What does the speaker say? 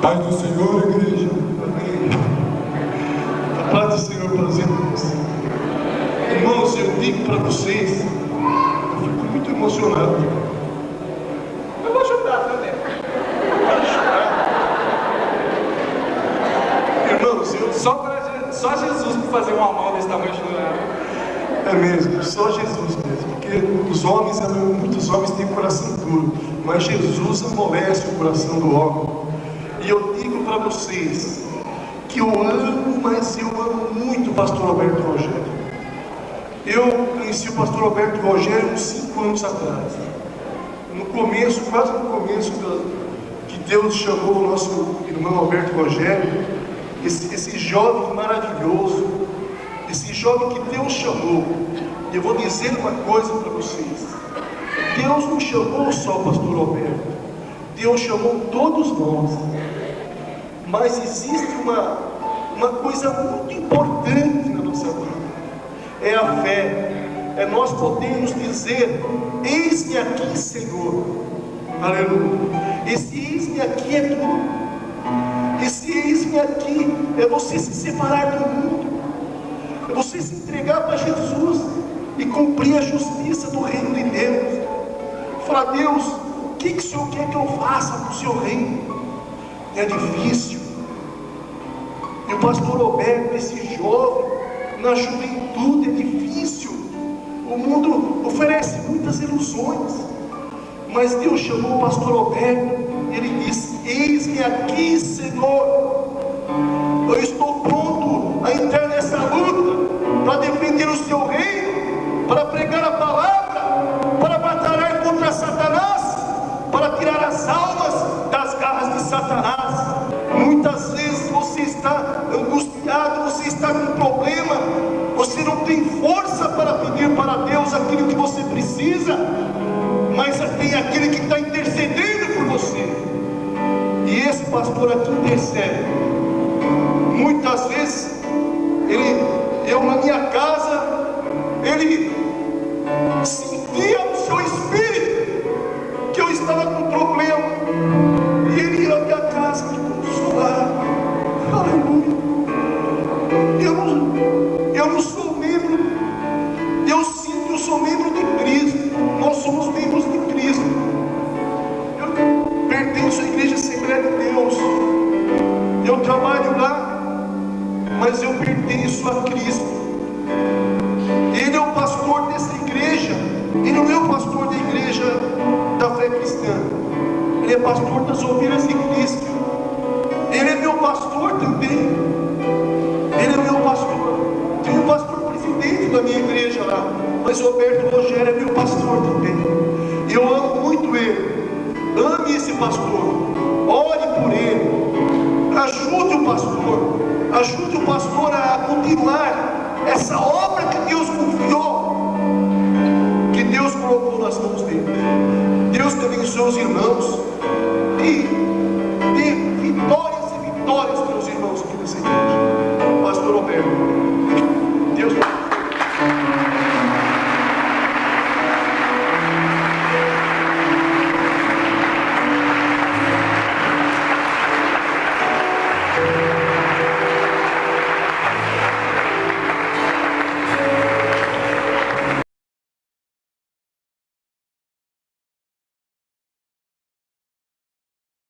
Paz do Senhor, igreja. Amém. A paz do Senhor, prazer com você. Irmãos, eu digo para vocês, eu fico muito emocionado. Eu vou chorar também. Pode chorar. Irmãos, Só Jesus para fazer uma mão desse tamanho chorar. é mesmo, só Jesus mesmo. Porque os homens, muitos homens têm coração duro, mas Jesus amolece o coração do homem. E eu digo para vocês que eu amo, mas eu amo muito o pastor Alberto Rogério. Eu conheci o pastor Alberto Rogério uns 5 anos atrás. No começo, quase no começo que Deus chamou o nosso irmão Alberto Rogério, esse jovem maravilhoso, esse jovem que Deus chamou. E eu vou dizer uma coisa para vocês: Deus não chamou só o pastor Alberto, Deus chamou todos nós. Mas existe uma coisa muito importante na nossa vida, é a fé. É nós podemos dizer: eis-me aqui, Senhor. Aleluia. Esse eis-me aqui é tudo. Esse eis-me aqui é você se separar do mundo, é você se entregar para Jesus e cumprir a justiça do reino de Deus. Falar: Deus, o que o Senhor quer que eu faça para o seu reino? É difícil. E o pastor Alberto, esse jovem, na juventude, é difícil. O mundo oferece muitas ilusões, mas Deus chamou o pastor Alberto e ele disse: eis-me aqui, Senhor. Eu estou pronto a entrar nessa luta para defender o seu reino, para pregar a palavra, para batalhar contra Satanás, para tirar as almas das garras de Satanás. Muitas vezes você está angustiado, você está com problema, você não tem força para pedir para Deus aquilo que você precisa, mas tem aquele que está intercedendo por você. E esse pastor aqui intercede. Muitas vezes eu na minha casa, ele sentia no seu espírito que eu estava com problema, e ele ia até a casa me consolar. Aleluia. Eu não sou membro, eu sinto que eu sou membro de Cristo. Nós somos membros de Cristo. Eu pertenço à Igreja Assembleia de Deus, eu trabalho lá, mas eu pertenço a Cristo. Ele é o pastor dessa igreja. Ele não é o pastor da igreja da fé cristã, ele é pastor das ovelhas de Cristo. Ele é meu pastor também. Ele é meu pastor. Tem um pastor presidente da minha igreja lá, mas o Alberto Rogério é meu pastor também. Eu amo muito ele. Ame esse pastor, ore por ele, ajude o pastor a continuar essa obra que Deus confiou, que Deus colocou nas mãos dele. Deus te abençoe os irmãos, e